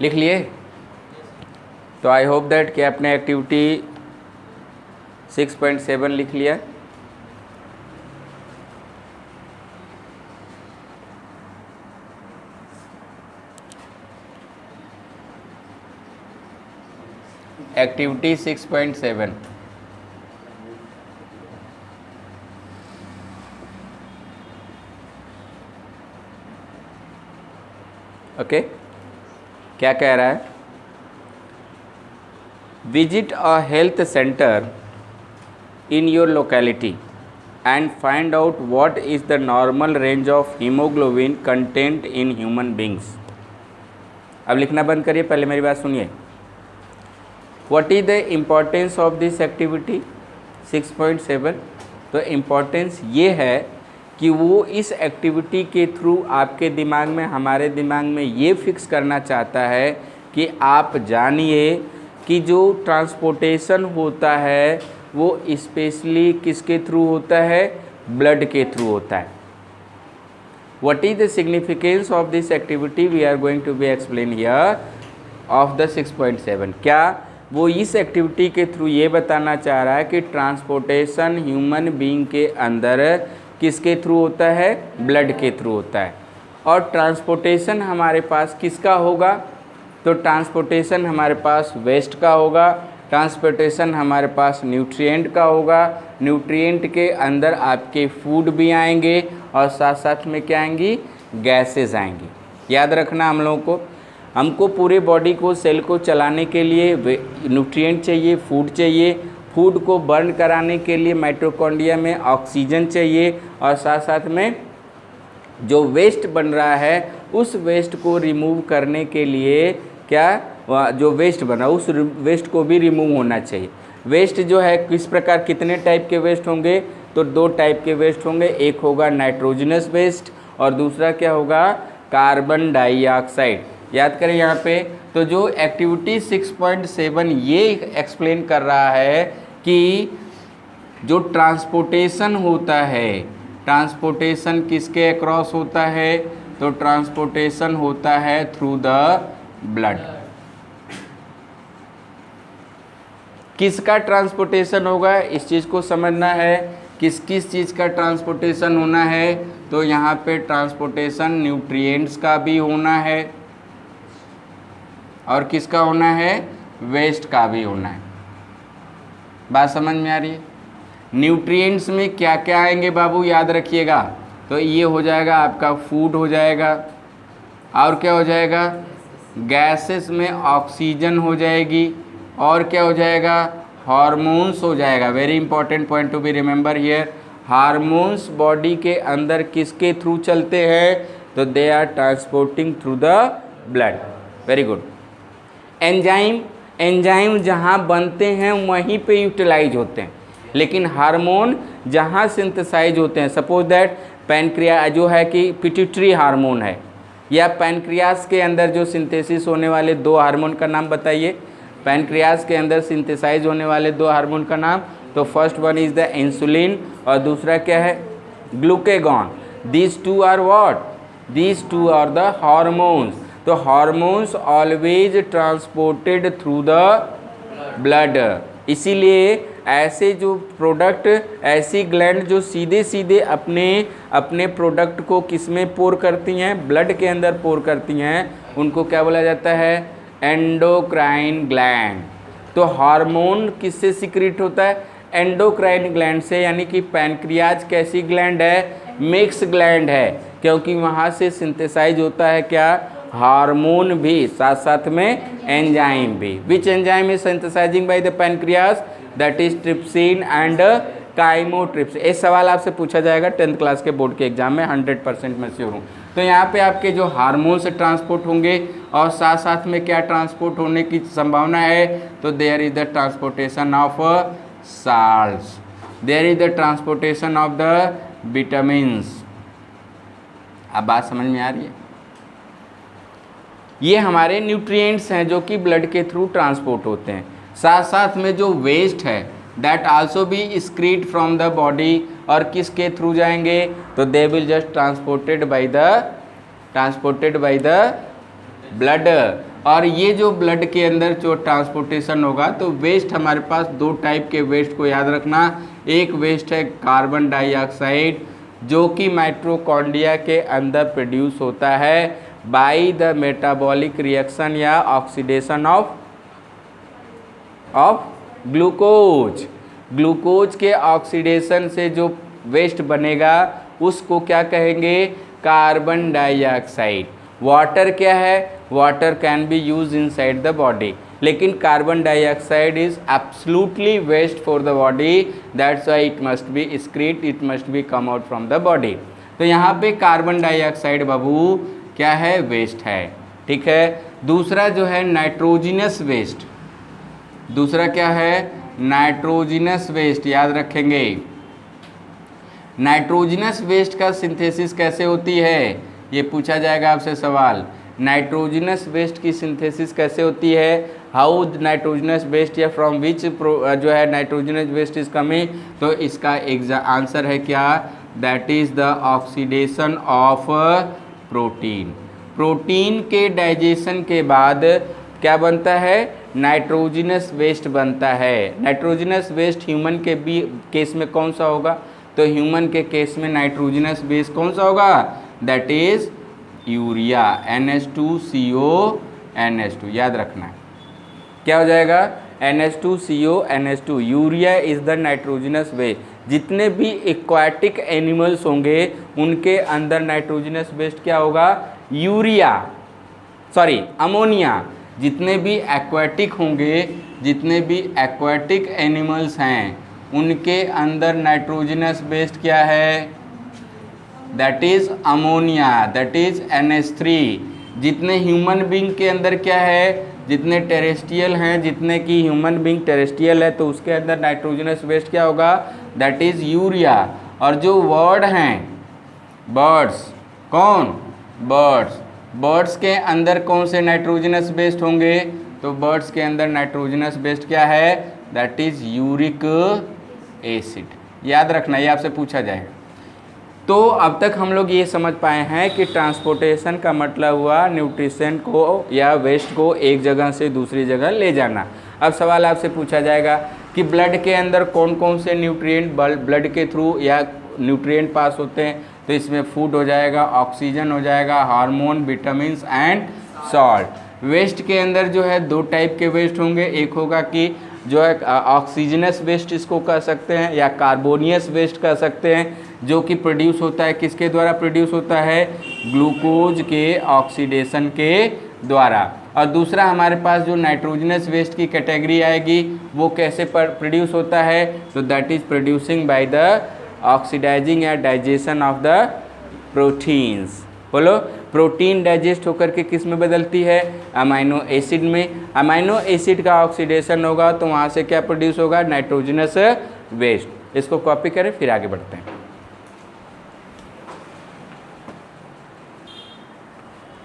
लिख लिए? तो आई होप दैट कि आपने एक्टिविटी 6.7 लिख लिया। एक्टिविटी 6.7 ओके, क्या कह रहा है? Visit a health centre in your locality and find out what is the normal range of hemoglobin content in human beings। अब लिखना बंद करिए, पहले मेरी बात सुनिए। What is the importance of this activity 6.7? तो इम्पोर्टेंस ये है कि वो इस एक्टिविटी के थ्रू आपके दिमाग में, हमारे दिमाग में ये फिक्स करना चाहता है कि आप जानिए कि जो ट्रांसपोर्टेशन होता है वो स्पेशली किसके थ्रू होता है? ब्लड के थ्रू होता है। What is the significance of this activity? We are going to be explain here of the 6.7। क्या वो इस एक्टिविटी के थ्रू ये बताना चाह रहा है कि ट्रांसपोर्टेशन ह्यूमन बीइंग के अंदर किसके थ्रू होता है? ब्लड के थ्रू होता है। और ट्रांसपोर्टेशन हमारे पास किसका होगा? तो ट्रांसपोर्टेशन हमारे पास वेस्ट का होगा, ट्रांसपोर्टेशन हमारे पास न्यूट्रिएंट का होगा, न्यूट्रिएंट के अंदर आपके फूड भी आएंगे और साथ साथ में क्या आएंगी? गैसेस आएंगी। याद रखना हम लोगों को, हमको पूरे बॉडी को, सेल को चलाने के लिए न्यूट्रिएंट चाहिए, फूड चाहिए, फूड को बर्न कराने के लिए माइटोकॉन्ड्रिया में ऑक्सीजन चाहिए, और साथ साथ में जो वेस्ट बन रहा है उस वेस्ट को रिमूव करने के लिए क्या, जो वेस्ट बना उस वेस्ट को भी रिमूव होना चाहिए। वेस्ट जो है किस प्रकार, कितने टाइप के वेस्ट होंगे? तो 2 टाइप के वेस्ट होंगे, एक होगा नाइट्रोजनस वेस्ट और दूसरा क्या होगा? Carbon dioxide. याद करें यहाँ पे, तो जो एक्टिविटी 6.7 ये एक्सप्लेन कर रहा है कि जो ट्रांसपोर्टेशन होता है, ट्रांसपोर्टेशन किसके अक्रॉस होता है? तो ट्रांसपोर्टेशन होता है थ्रू द ब्लड। किसका ट्रांसपोर्टेशन होगा इस चीज़ को समझना है। किस किस चीज़ का ट्रांसपोर्टेशन होना है? तो यहाँ पे ट्रांसपोर्टेशन न्यूट्रिएंट्स का भी होना है और किसका होना है? वेस्ट का भी होना है। बात समझ में आ रही है? न्यूट्रिएंट्स में क्या क्या आएंगे बाबू, याद रखिएगा। तो ये हो जाएगा आपका फूड हो जाएगा, और क्या हो जाएगा? गैसेस में ऑक्सीजन हो जाएगी, और क्या हो जाएगा? हार्मोन्स हो जाएगा। Very important point to be remember here. Hormones body के अंदर किसके थ्रू चलते हैं? तो they are transporting through the blood. Very good. Enzyme, enzyme जहाँ बनते हैं वहीं पे यूटिलाइज होते हैं, लेकिन हार्मोन जहाँ सिंथेसाइज होते हैं, सपोज दैट पैनक्रिया जो है कि पिट्यूटरी हार्मोन है, या पैनक्रियास के अंदर जो सिंथेसिस होने वाले 2 हार्मोन का नाम बताइए। पैनक्रियास के अंदर सिंथेसाइज होने वाले 2 हार्मोन का नाम, तो first one is the insulin और दूसरा क्या है? Glucagon. These 2 are what? These 2 are the hormones. तो hormones always transported through the blood. इसीलिए ऐसे जो प्रोडक्ट, ऐसी ग्लैंड जो सीधे सीधे अपने प्रोडक्ट को किस में पोर करती हैं? ब्लड के अंदर पोर करती हैं, उनको क्या बोला जाता है? Endocrine gland. तो हार्मोन किससे सिक्रीट होता है? एंडोक्राइन ग्लैंड से। यानी कि पैनक्रियाज कैसी ग्लैंड है? मिक्स ग्लैंड है, क्योंकि वहाँ से सिंथेसाइज होता है क्या? हार्मोन भी, साथ साथ में एंजाइम भी। Which enzyme is synthesising by the pancreas? That is trypsin and chymotrypsin. ये सवाल आपसे पूछा जाएगा 10th क्लास के बोर्ड के एग्जाम में, 100% मैं श्योर हूँ। तो यहाँ पे आपके जो हार्मोन से ट्रांसपोर्ट होंगे और साथ साथ में क्या ट्रांसपोर्ट होने की संभावना है? तो there is the transportation of salts, there is the transportation of the vitamins. अब बात समझ में आ रही है? ये हमारे न्यूट्रिएंट्स हैं जो कि ब्लड के थ्रू ट्रांसपोर्ट होते हैं। साथ साथ में जो वेस्ट है that also be excrete from the body, और किसके थ्रू जाएंगे? तो they will just transported by the blood. और ये जो ब्लड के अंदर जो ट्रांसपोर्टेशन होगा, तो वेस्ट हमारे पास दो टाइप के वेस्ट को याद रखना। एक वेस्ट है कार्बन डाइऑक्साइड, जो कि माइटोकॉन्ड्रिया के अंदर प्रोड्यूस होता है बाय द मेटाबॉलिक रिएक्शन या ऑक्सीडेशन ऑफ ग्लूकोज। ग्लूकोज के ऑक्सीडेशन से जो वेस्ट बनेगा उसको क्या कहेंगे? Carbon dioxide. वाटर क्या है? Water can be use inside the body, लेकिन carbon dioxide is absolutely waste for the body, that's why it must be excrete, it must be come out from the body. तो यहाँ पे carbon dioxide बाबू क्या है? Waste है, ठीक है। दूसरा जो है नाइट्रोजिनस वेस्ट, दूसरा क्या है? नाइट्रोजिनस वेस्ट, याद रखेंगे। नाइट्रोजिनस वेस्ट का सिंथेसिस कैसे होती है? ये पूछा जाएगा आपसे सवाल। नाइट्रोजिनस वेस्ट की सिंथेसिस कैसे होती है? हाउ नाइट्रोजिनस वेस्ट या फ्रॉम विच जो है नाइट्रोजिनस वेस्ट इज कमिंग? तो इसका आंसर है क्या? That is the oxidation of protein. Protein के डाइजेशन के बाद क्या बनता है? नाइट्रोजिनस वेस्ट बनता है। नाइट्रोजिनस वेस्ट ह्यूमन के भी केस में कौन सा होगा? तो ह्यूमन के केस में नाइट्रोजिनस वेस्ट कौन सा होगा? That is urea, NH2CO NH2, याद रखना है। क्या हो जाएगा? NH2CO NH2। Urea is the nitrogenous waste. जितने भी एक्वाटिक एनिमल्स होंगे उनके अंदर नाइट्रोजिनस वेस्ट क्या होगा? Urea, sorry ammonia. जितने भी एक्वाटिक होंगे, जितने भी एक्वाटिक एनिमल्स हैं उनके अंदर नाइट्रोजिनस वेस्ट क्या है? That is ammonia, that is NH3। जितने ह्यूमन बींग के अंदर क्या है? जितने टेरेस्ट्रियल हैं, जितने की ह्यूमन बींग टेरेस्ट्रियल है तो उसके अंदर नाइट्रोजिनस वेस्ट क्या होगा? That is urea. और जो वर्ड हैं, बर्ड्स, कौन? बर्ड्स। बर्ड्स के अंदर कौन से नाइट्रोजिनस वेस्ट होंगे? तो बर्ड्स के अंदर नाइट्रोजिनस वेस्ट क्या है? That is uric acid. याद रखना, ये आपसे पूछा जाएगा। तो अब तक हम लोग ये समझ पाए हैं कि ट्रांसपोर्टेशन का मतलब हुआ न्यूट्रिशन को या वेस्ट को एक जगह से दूसरी जगह ले जाना। अब सवाल आपसे पूछा जाएगा कि ब्लड के अंदर कौन कौन से न्यूट्रिएंट ब्लड के थ्रू या न्यूट्रिएंट पास होते हैं? तो इसमें फूड हो जाएगा, ऑक्सीजन हो जाएगा, hormone, vitamins and salt. Waste के अंदर जो है दो टाइप के वेस्ट होंगे। एक होगा कि जो है ऑक्सीजनस वेस्ट इसको कह सकते हैं, या कार्बोनियस वेस्ट कह सकते हैं, जो कि प्रोड्यूस होता है किसके द्वारा प्रोड्यूस होता है? ग्लूकोज के ऑक्सीडेशन के द्वारा। और दूसरा हमारे पास जो नाइट्रोजनस वेस्ट की कैटेगरी आएगी वो कैसे प्रोड्यूस होता है? तो that is producing by the oxidising या डाइजेशन ऑफ द प्रोटीन्स। बोलो, प्रोटीन डाइजेस्ट होकर के किस में बदलती है? अमाइनो एसिड में। अमाइनो एसिड का ऑक्सीडेशन होगा तो वहाँ से क्या प्रोड्यूस होगा? Nitrogenous waste. इसको कॉपी करें फिर आगे बढ़ते हैं।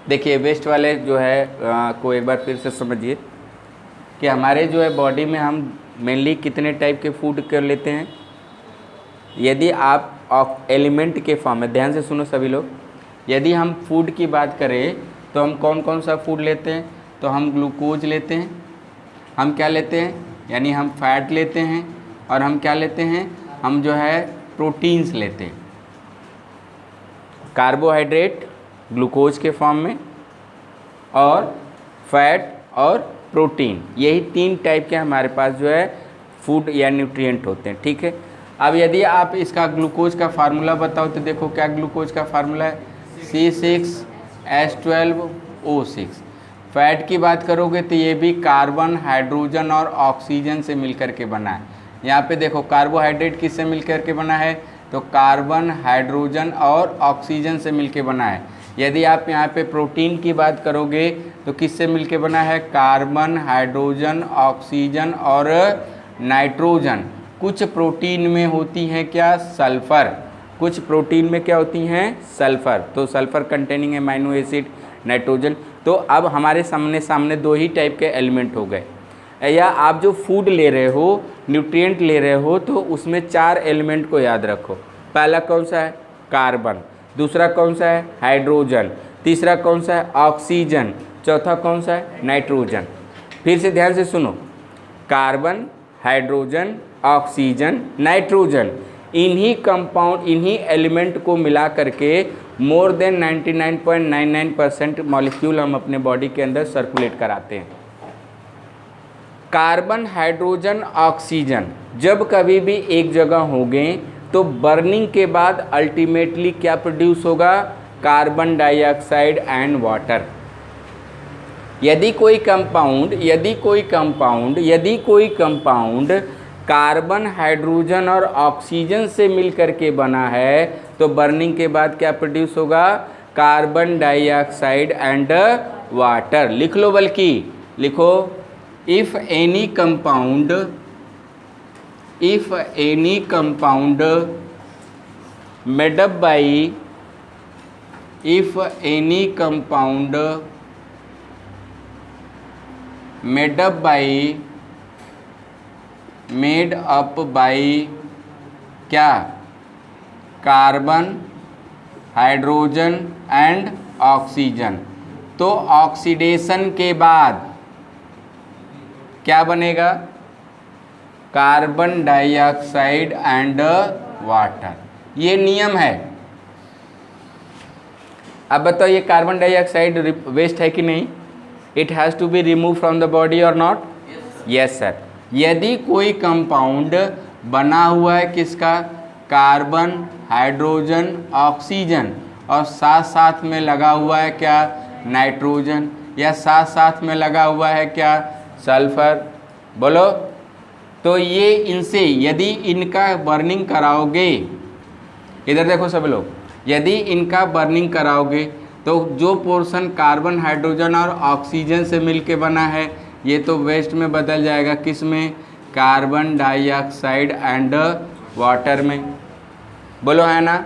देखिए वेस्ट वाले जो है को एक बार फिर से समझिए कि हमारे जो है बॉडी में हम मेनली कितने टाइप के फूड कर लेते हैं। यदि आप एलिमेंट के फॉर्म में, ध्यान से सुनो सभी लोग, यदि हम फूड की बात करें तो हम कौन कौन सा फूड लेते हैं? तो हम ग्लूकोज लेते हैं, हम क्या लेते हैं? यानी हम फैट लेते हैं, और हम क्या लेते हैं? हम जो है प्रोटीन्स लेते हैं। कार्बोहाइड्रेट ग्लूकोज के फॉर्म में, और फैट और प्रोटीन, यही तीन टाइप के हमारे पास जो है फूड या न्यूट्रिएंट होते हैं, ठीक है। अब यदि आप इसका ग्लूकोज का फार्मूला बताओ तो देखो क्या ग्लूकोज का फार्मूला है? C6H12O6। फैट की बात करोगे तो ये भी कार्बन, हाइड्रोजन और ऑक्सीजन से मिलकर के बना है। यहाँ पे देखो कार्बोहाइड्रेट किससे मिलकर के बना है? तो कार्बन, हाइड्रोजन और ऑक्सीजन से मिलकर बना है। यदि आप यहाँ पे प्रोटीन की बात करोगे तो किससे मिलकर बना है? कार्बन, हाइड्रोजन, ऑक्सीजन और नाइट्रोजन। कुछ प्रोटीन में होती हैं क्या? सल्फ़र। कुछ प्रोटीन में क्या होती हैं? सल्फ़र। तो sulphur containing amino acid, nitrogen. तो अब हमारे सामने दो ही टाइप के एलिमेंट हो गए। या आप जो फूड ले रहे हो, न्यूट्रिएंट ले रहे हो, तो उसमें चार एलिमेंट को याद रखो। पहला कौन सा है? कार्बन। दूसरा कौन सा है? हाइड्रोजन। तीसरा कौन सा है? ऑक्सीजन। चौथा कौन सा है? नाइट्रोजन। फिर से ध्यान से सुनो, कार्बन, हाइड्रोजन, ऑक्सीजन, नाइट्रोजन, इन्हीं कंपाउंड, इन्हीं एलिमेंट को मिला करके मोर देन 99.99% मॉलिक्यूल हम अपने बॉडी के अंदर सर्कुलेट कराते हैं। कार्बन, हाइड्रोजन, ऑक्सीजन जब कभी भी एक जगह होंगे तो बर्निंग के बाद अल्टीमेटली क्या प्रोड्यूस होगा? Carbon dioxide and water. यदि कोई कंपाउंड कार्बन, हाइड्रोजन और ऑक्सीजन से मिलकर के बना है तो बर्निंग के बाद क्या प्रोड्यूस होगा? Carbon dioxide and water. लिख लो, बल्कि लिखो, if any compound made up by made up by क्या? Carbon, hydrogen and oxygen. तो ऑक्सीडेशन के बाद क्या बनेगा? Carbon dioxide and water. ये नियम है। अब बताओ, ये कार्बन डाइऑक्साइड वेस्ट है कि नहीं? It has to be remove from the body और नॉट? Yes sir. यदि कोई कंपाउंड बना हुआ है किसका? कार्बन, हाइड्रोजन, ऑक्सीजन, और साथ साथ में लगा हुआ है क्या? नाइट्रोजन, या साथ साथ में लगा हुआ है क्या? सल्फर। बोलो, तो ये इनसे यदि इनका बर्निंग कराओगे, इधर देखो सब लोग, यदि इनका बर्निंग कराओगे तो जो पोर्शन कार्बन, हाइड्रोजन और ऑक्सीजन से मिलके बना है ये तो वेस्ट में बदल जाएगा। किस में? कार्बन डाइऑक्साइड एंड वाटर में। बोलो, है ना?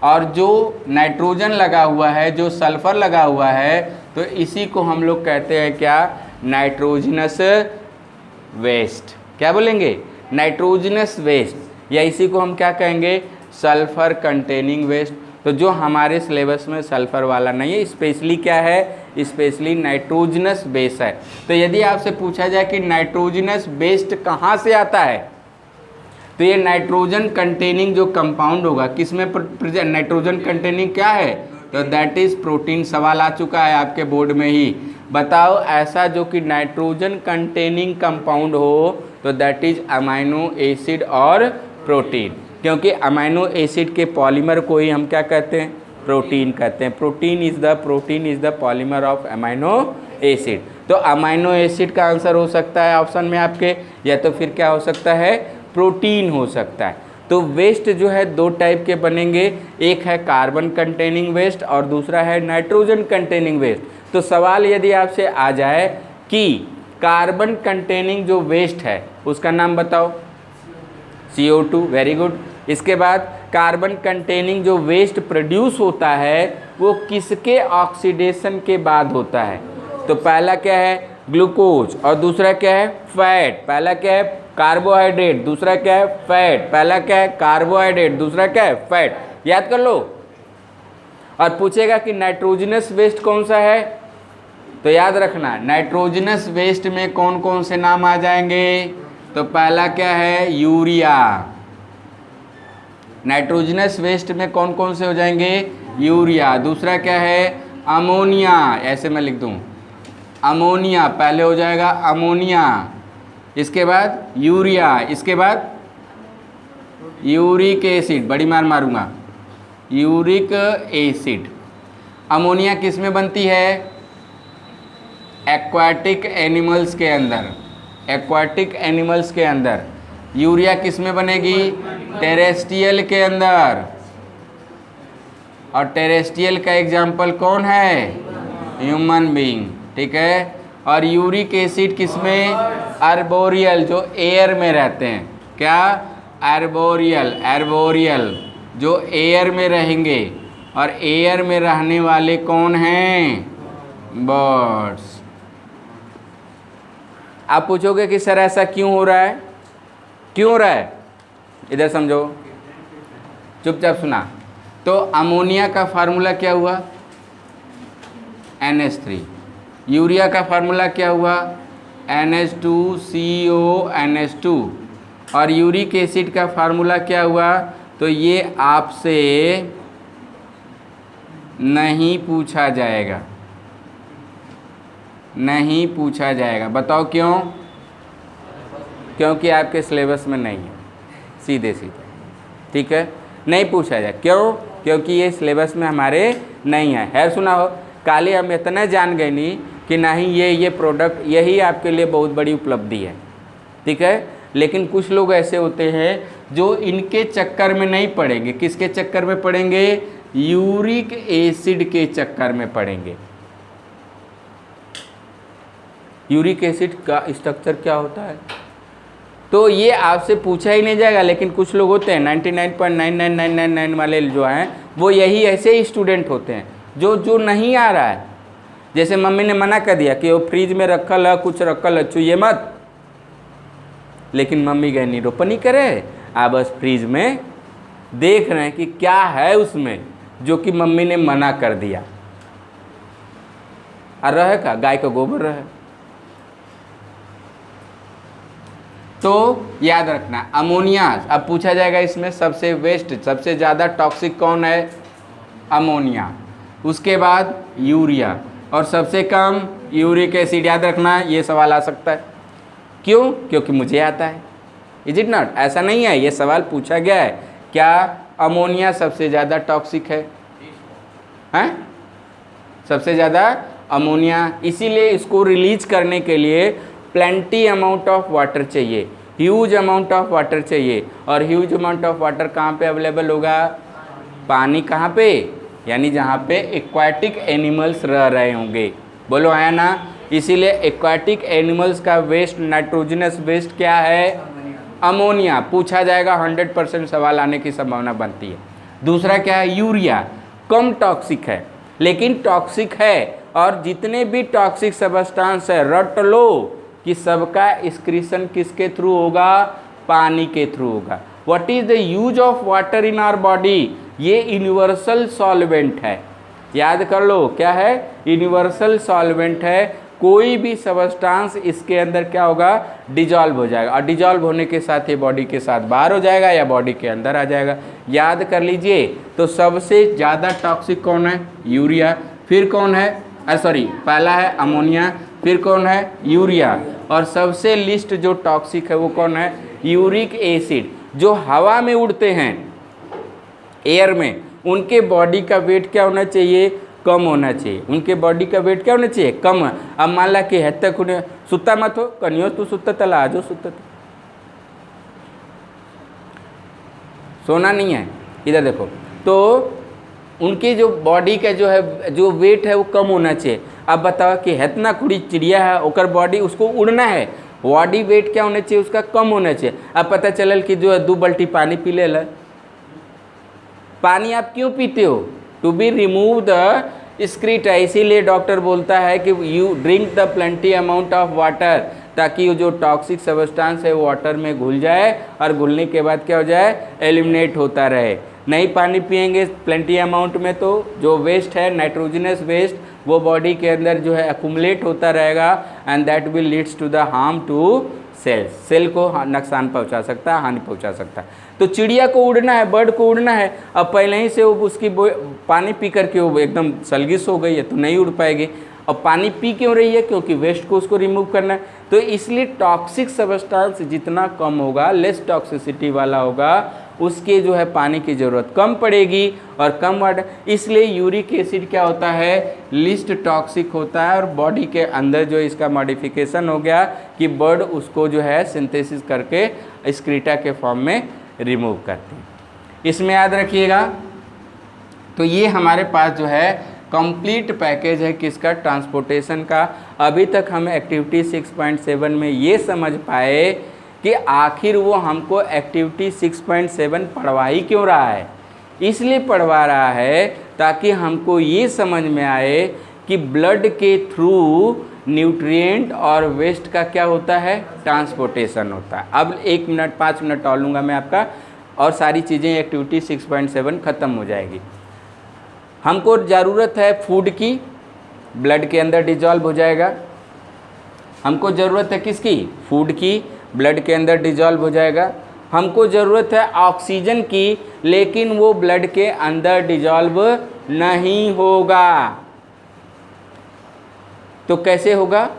और जो नाइट्रोजन लगा हुआ है, जो सल्फर लगा हुआ है, तो इसी को हम लोग कहते हैं क्या? Nitrogenous waste. क्या बोलेंगे? नाइट्रोजनस वेस्ट, या इसी को हम क्या कहेंगे? Sulphur containing waste. तो जो हमारे सिलेबस में सल्फर वाला नहीं है, स्पेशली क्या है? स्पेशली नाइट्रोजनस बेस है। तो यदि आपसे पूछा जाए कि नाइट्रोजनस बेस्ड कहाँ से आता है, तो ये नाइट्रोजन कंटेनिंग जो कंपाउंड होगा, किसमें नाइट्रोजन कंटेनिंग क्या है? तो दैट इज प्रोटीन। सवाल आ चुका है आपके बोर्ड में ही। बताओ ऐसा जो कि नाइट्रोजन कंटेनिंग कंपाउंड हो, तो दैट इज अमाइनो एसिड और प्रोटीन। क्योंकि अमाइनो एसिड के पॉलीमर को ही हम क्या कहते हैं? प्रोटीन कहते हैं। Protein is the polymer of amino acid. तो अमाइनो एसिड का आंसर हो सकता है ऑप्शन में आपके, या तो फिर क्या हो सकता है? प्रोटीन हो सकता है। तो वेस्ट जो है दो टाइप के बनेंगे, एक है कार्बन कंटेनिंग वेस्ट और दूसरा है नाइट्रोजन कंटेनिंग वेस्ट। तो सवाल यदि आपसे आ जाए कि कार्बन कंटेनिंग जो वेस्ट है उसका नाम बताओ, CO2, वेरी गुड। इसके बाद कार्बन कंटेनिंग जो वेस्ट प्रोड्यूस होता है वो किसके ऑक्सीडेशन के बाद होता है? तो पहला क्या है? ग्लूकोज, और दूसरा क्या है? फैट। पहला क्या है? कार्बोहाइड्रेट, दूसरा क्या है? फैट। पहला क्या है? कार्बोहाइड्रेट, दूसरा क्या है? फैट। याद कर लो। और पूछेगा कि नाइट्रोजनस वेस्ट कौन सा है, तो याद रखना नाइट्रोजनस वेस्ट में कौन कौन से नाम आ जाएंगे? तो पहला क्या है? यूरिया। नाइट्रोजनस वेस्ट में कौन कौन से हो जाएंगे? यूरिया। दूसरा क्या है? अमोनिया। ऐसे मैं लिख दूं, अमोनिया पहले हो जाएगा, अमोनिया। इसके बाद यूरिया, इसके बाद यूरिक एसिड, बड़ी मार मारूंगा, यूरिक एसिड। अमोनिया किस में बनती है? एक्वाटिक एनिमल्स के अंदर, एक्वाटिक एनिमल्स के अंदर। यूरिया किस में बनेगी? टेरेस्ट्रियल के अंदर। और टेरेस्ट्रियल का एग्जाम्पल कौन है? ह्यूमन बीइंग, ठीक है। और यूरिक एसिड किस में? आर्बोरियल, जो एयर में रहते हैं। क्या? आर्बोरियल, आर्बोरियल जो एयर में रहेंगे। और एयर में रहने वाले कौन हैं? बर्ड्स। आप पूछोगे कि सर ऐसा क्यों हो रहा है? क्यों हो रहा है? इधर समझो, चुपचाप सुना। तो अमोनिया का फार्मूला क्या हुआ? NH3। यूरिया का फार्मूला क्या हुआ, NH2CO NH2, और यूरिक एसिड का फार्मूला क्या हुआ, तो ये आपसे नहीं पूछा जाएगा, नहीं पूछा जाएगा। बताओ क्यों? क्योंकि आपके सिलेबस में नहीं है, सीधे सीधे, ठीक है, नहीं पूछा जाए। क्यों? क्योंकि ये सिलेबस में हमारे नहीं है। खैर सुना हो, काले हम इतना जान गए नहीं कि नहीं ये प्रोडक्ट, यही आपके लिए बहुत बड़ी उपलब्धि है, ठीक है। लेकिन कुछ लोग ऐसे होते हैं जो इनके चक्कर में नहीं पड़ेंगे। किसके चक्कर में पड़ेंगे? यूरिक एसिड के चक्कर में पड़ेंगे। यूरिक एसिड का स्ट्रक्चर क्या होता है, तो ये आपसे पूछा ही नहीं जाएगा। लेकिन कुछ लोग होते हैं 99.99999 वाले जो हैं, वो यही ऐसे ही स्टूडेंट होते हैं जो नहीं आ रहा है। जैसे मम्मी ने मना कर दिया कि वो फ्रिज में रखल है, कुछ रखल है, छुइए मत, लेकिन मम्मी गए निरूपण ही करे, आप बस फ्रिज में देख रहे हैं कि क्या है उसमें, जो कि मम्मी ने मना कर दिया। और रहे का गाय का गोबर रहे। तो याद रखना, अमोनिया अब पूछा जाएगा, इसमें सबसे वेस्ट, सबसे ज़्यादा टॉक्सिक कौन है? अमोनिया। उसके बाद यूरिया, और सबसे कम यूरिक एसिड। याद रखना, ये सवाल आ सकता है। क्यों? क्योंकि मुझे आता है। Is it not? ऐसा नहीं है, ये सवाल पूछा गया है। क्या अमोनिया सबसे ज़्यादा टॉक्सिक है? हैं? सबसे ज़्यादा अमोनिया, इसीलिए इसको रिलीज करने के लिए प्लेंटी अमाउंट ऑफ वाटर चाहिए, ह्यूज अमाउंट ऑफ वाटर चाहिए। और ह्यूज अमाउंट ऑफ वाटर कहाँ पे अवेलेबल होगा? पानी। कहाँ पे? यानी जहाँ पे एक्वाटिक एनिमल्स रह रहे होंगे। बोलो है ना? इसीलिए एक्वाटिक एनिमल्स का वेस्ट, नाइट्रोजनस वेस्ट क्या है? अमोनिया। पूछा जाएगा, 100% सवाल आने की संभावना बनती है। दूसरा क्या है? यूरिया। कम टॉक्सिक है, लेकिन टॉक्सिक है। और जितने भी टॉक्सिक सब्सटेंस है, रट लो कि सबका एक्सक्रीशन किसके थ्रू होगा? पानी के थ्रू होगा। What is the use of water in our body? ये यूनिवर्सल सॉल्वेंट है। याद कर लो, क्या है? यूनिवर्सल सॉल्वेंट है। कोई भी सब्सटेंस इसके अंदर क्या होगा? डिजॉल्व हो जाएगा, और डिजॉल्व होने के साथ ये बॉडी के साथ बाहर हो जाएगा या बॉडी के अंदर आ जाएगा। याद कर लीजिए, तो सबसे ज़्यादा टॉक्सिक कौन है? यूरिया। फिर कौन है? पहला है अमोनिया, फिर कौन है? यूरिया। और सबसे लिस्ट जो टॉक्सिक है वो कौन है? Uric acid. जो हवा में उड़ते हैं, एयर में, उनके बॉडी का वेट क्या होना चाहिए? कम होना चाहिए। उनके बॉडी का वेट क्या होना चाहिए? कम। अब मान ला कि हेतक उन्हें सुता मत हो, कन्यो तू सुता तला आ जाओ, सुता सोना नहीं है। इधर देखो, तो उनकी जो बॉडी का जो है, जो वेट है वो कम होना चाहिए। अब बताओ कि इतना खुड़ी चिड़िया है, ओकर बॉडी, उसको उड़ना है, बॉडी वेट क्या होना चाहिए? उसका कम होना चाहिए। अब पता चलल कि जो है 2 बाल्टी पानी पी ले। पानी आप क्यों पीते हो? To be remove the excreta. इसीलिए डॉक्टर बोलता है कि you drink the plenty amount of water, ताकि जो टॉक्सिक सब्सटेंस है वो वाटर में घुल जाए, और घुलने के बाद क्या हो जाए? एलिमिनेट होता रहे। नहीं पानी पिएंगे प्लेंटी अमाउंट में, तो जो वेस्ट है, नाइट्रोजनस वेस्ट, वो बॉडी के अंदर जो है अकुमुलेट होता रहेगा, and that will leads to the harm to cells. Cell को नुकसान पहुंचा सकता है, हानि पहुंचा सकता है। तो चिड़िया को उड़ना है, बर्ड को उड़ना है, अब पहले ही से वो उसकी पानी पी करके वो एकदम सलगिस हो गई है, तो नहीं उड़ पाएगी। अब पानी पी क्यों रही है? क्योंकि वेस्ट को उसको रिमूव करना है। तो इसलिए टॉक्सिक सब्सटेंस जितना कम होगा, लेस टॉक्सिसिटी वाला होगा, उसके जो है पानी की ज़रूरत कम पड़ेगी और कम वाटर। इसलिए यूरिक एसिड क्या होता है? लिस्ट टॉक्सिक होता है, और बॉडी के अंदर जो इसका मॉडिफिकेशन हो गया कि बर्ड उसको जो है सिंथेसिस करके एक्रीटा के फॉर्म में रिमूव करते हैं। इसमें याद रखिएगा, तो ये हमारे पास जो है कंप्लीट पैकेज है किसका? ट्रांसपोर्टेशन का। अभी तक हम एक्टिविटी 6.7 में ये समझ पाए कि आखिर वो हमको एक्टिविटी 6.7 पढ़वा ही क्यों रहा है। इसलिए पढ़वा रहा है ताकि हमको ये समझ में आए कि ब्लड के थ्रू न्यूट्रिएंट और वेस्ट का क्या होता है? ट्रांसपोर्टेशन होता है। अब 1 मिनट 5 मिनट और लूँगा मैं आपका, और सारी चीज़ें एक्टिविटी 6.7 ख़त्म हो जाएगी। हमको ज़रूरत है फूड की, ब्लड के अंदर डिजॉल्व हो जाएगा। हमको ज़रूरत है किसकी? फूड की, ब्लड के अंदर डिजॉल्व हो जाएगा। हमको ज़रूरत है ऑक्सीजन की, लेकिन वो ब्लड के अंदर डिजॉल्व नहीं होगा। तो कैसे होगा?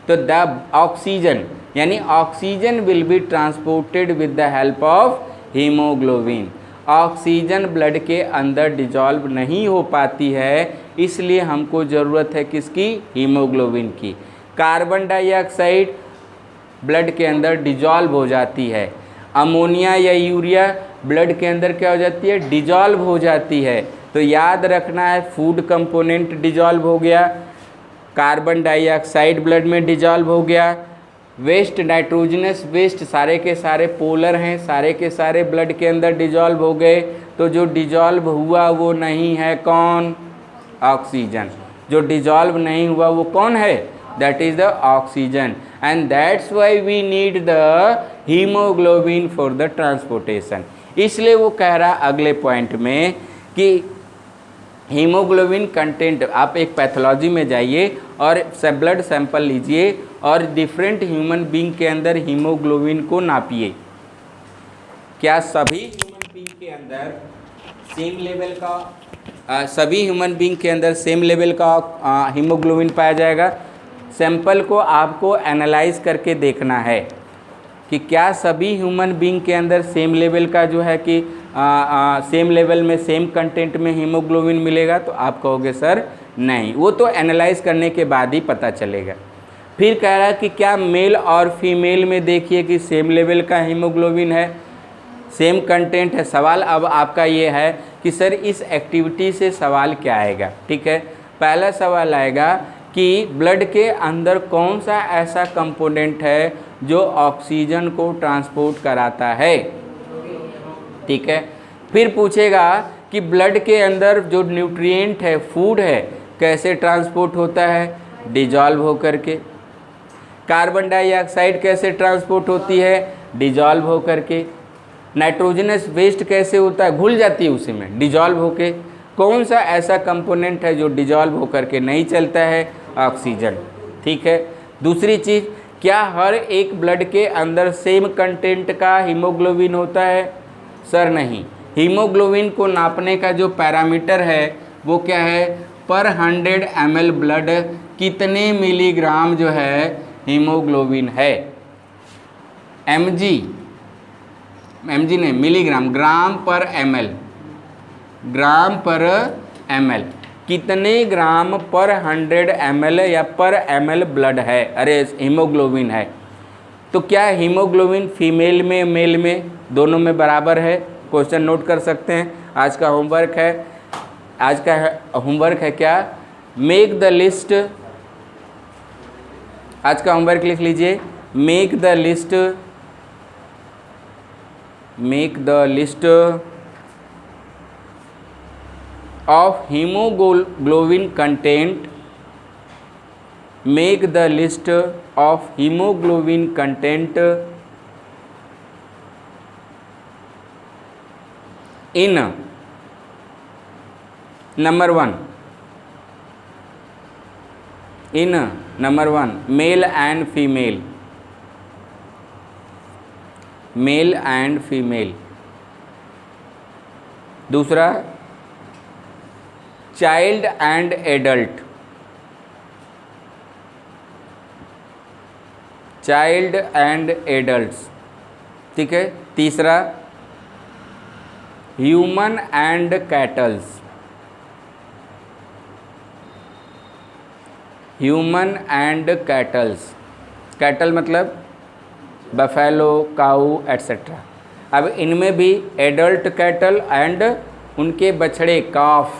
तो द ऑक्सीजन यानी oxygen will be transported with the help of haemoglobin. Oxygen blood के अंदर डिजॉल्व नहीं हो पाती है, इसलिए हमको ज़रूरत है किसकी? हीमोग्लोबिन की। कार्बन डाइऑक्साइड ब्लड के अंदर डिजॉल्व हो जाती है। अमोनिया या यूरिया ब्लड के अंदर क्या हो जाती है? डिजॉल्व हो जाती है। तो याद रखना है, फूड कंपोनेंट डिजॉल्व हो गया, कार्बन डाइऑक्साइड ब्लड में डिजॉल्व हो गया, वेस्ट नाइट्रोजनस वेस्ट सारे के सारे पोलर हैं, सारे के सारे ब्लड के अंदर डिजॉल्व हो गए। तो जो डिजॉल्व हुआ वो नहीं है कौन? ऑक्सीजन। जो डिजॉल्व नहीं हुआ वो कौन है? That is the oxygen. And that's why we need the haemoglobin for the transportation. इसलिए वो कह रहा अगले पॉइंट में कि हीमोग्लोबिन कंटेंट, आप एक पैथोलॉजी में जाइए और ब्लड सैंपल लीजिए और डिफरेंट ह्यूमन बींग के अंदर हीमोग्लोबिन को नापिए। क्या सभी ह्यूमन बींग के अंदर सेम लेवल का सभी ह्यूमन बींग के अंदर सेम लेवल का हीमोग्लोबिन पाया जाएगा? सैंपल को आपको एनालाइज करके देखना है कि क्या सभी ह्यूमन बींग के अंदर सेम लेवल का जो है कि सेम लेवल में सेम कंटेंट में हीमोग्लोबिन मिलेगा? तो आप कहोगे सर नहीं, वो तो एनालाइज करने के बाद ही पता चलेगा। फिर कह रहा है कि क्या मेल और फीमेल में देखिए कि सेम लेवल का हीमोग्लोबिन है, सेम कंटेंट है। सवाल अब आपका ये है कि सर इस एक्टिविटी से सवाल क्या आएगा? ठीक है, पहला सवाल आएगा कि ब्लड के अंदर कौन सा ऐसा कंपोनेंट है जो ऑक्सीजन को ट्रांसपोर्ट कराता है? ठीक है, फिर पूछेगा कि ब्लड के अंदर जो न्यूट्रिएंट है, फूड है, कैसे ट्रांसपोर्ट होता है? डिजॉल्व होकर के। कार्बन डाइऑक्साइड कैसे ट्रांसपोर्ट होती है? डिजॉल्व होकर के। नाइट्रोजनस वेस्ट कैसे होता है? घुल जाती है उसी में, डिजॉल्व होके। कौन सा ऐसा कंपोनेंट है जो डिजॉल्व होकर के नहीं चलता है? ऑक्सीजन। ठीक है, दूसरी चीज़, क्या हर एक ब्लड के अंदर सेम कंटेंट का हीमोग्लोबिन होता है? सर नहीं। हीमोग्लोबिन को नापने का जो पैरामीटर है वो क्या है? पर 100 ml ब्लड कितने मिलीग्राम जो है हीमोग्लोबिन है? mg नहीं, मिलीग्राम, ग्राम पर ml, ग्राम पर ml, कितने ग्राम पर 100 ml या पर ml ब्लड है, अरे हीमोग्लोबिन है। तो क्या हीमोग्लोबिन फीमेल में मेल में दोनों में बराबर है? क्वेश्चन नोट कर सकते हैं। आज का होमवर्क है क्या? Make the list. आज का होमवर्क लिख लीजिए, make the list of haemoglobin content. Make the list of haemoglobin content in number 1 male and female। दूसरा चाइल्ड एंड एडल्ट्स। ठीक है, तीसरा ह्यूमन एंड कैटल्स। कैटल मतलब बफेलो, काऊ एट्सेट्रा। अब इनमें भी एडल्ट कैटल एंड उनके बछड़े काफ,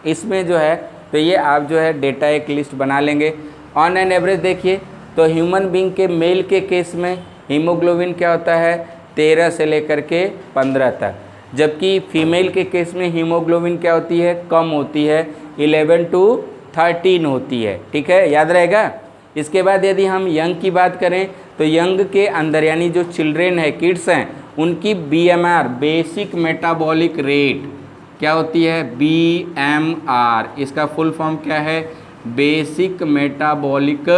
इसमें जो है तो ये आप जो है डेटा एक लिस्ट बना लेंगे। ऑन एन एवरेज देखिए तो ह्यूमन बींग के मेल के केस में हीमोग्लोबिन क्या होता है? 13 से लेकर के 15 तक, जबकि फीमेल के केस में हीमोग्लोबिन क्या होती है? कम होती है, 11 to 13 होती है। ठीक है, याद रहेगा। इसके बाद यदि हम यंग की बात करें तो यंग के अंदर यानी जो चिल्ड्रेन है, किड्स हैं, उनकी BMR बेसिक मेटाबॉलिक रेट क्या होती है? BMR। इसका फुल फॉर्म क्या है? Basic metabolic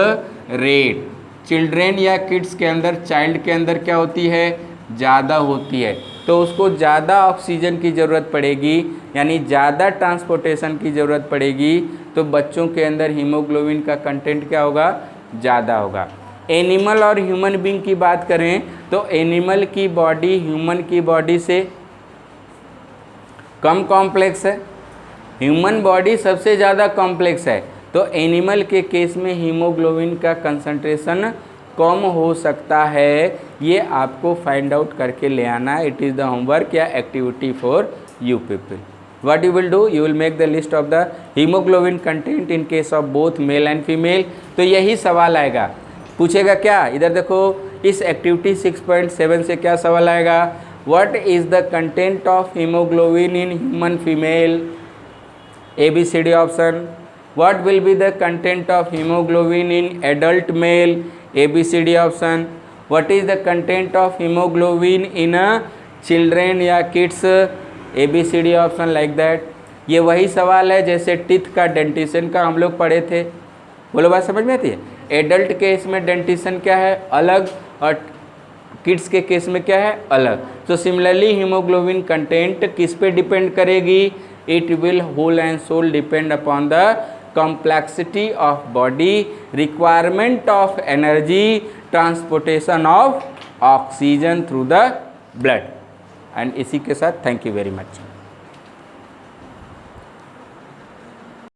rate. चिल्ड्रेन या किड्स के अंदर, चाइल्ड के अंदर क्या होती है, ज़्यादा होती है, तो उसको ज़्यादा ऑक्सीजन की ज़रूरत पड़ेगी, यानी ज़्यादा ट्रांसपोर्टेशन की ज़रूरत पड़ेगी, तो बच्चों के अंदर हीमोग्लोबिन का कंटेंट क्या होगा, ज़्यादा होगा। एनिमल और ह्यूमन बीइंग की बात करें तो एनिमल की बॉडी ह्यूमन की बॉडी से कम कॉम्प्लेक्स है, ह्यूमन बॉडी सबसे ज़्यादा कॉम्प्लेक्स है, तो एनिमल के केस में हीमोग्लोबिन का कंसंट्रेशन कम हो सकता है। ये आपको फाइंड आउट करके ले आना है। इट इज़ द होमवर्क या activity for you people. What you will do, you will make the list of the haemoglobin content in case of both male and female. तो यही सवाल आएगा, पूछेगा क्या, इधर देखो, इस एक्टिविटी 6.7 से क्या सवाल आएगा, what is the content of haemoglobin in human female, ABCD option. What will be the content of hemoglobin in adult male, ABCD option. What is the content of hemoglobin in a children या kids, ABCD option like that. ये वही सवाल है जैसे teeth का, dentition का हम लोग पढ़े थे। बोलो बात समझ में आती है। एडल्ट केस में डेंटिशन क्या है, अलग, और किड्स के केस में क्या है, अलग। तो सिमिलरली हीमोग्लोबिन कंटेंट किस पे डिपेंड करेगी, it will whole and sole depend upon the complexity of body, requirement of energy, transportation of oxygen through the blood। and इसी के साथ थैंक यू वेरी मच।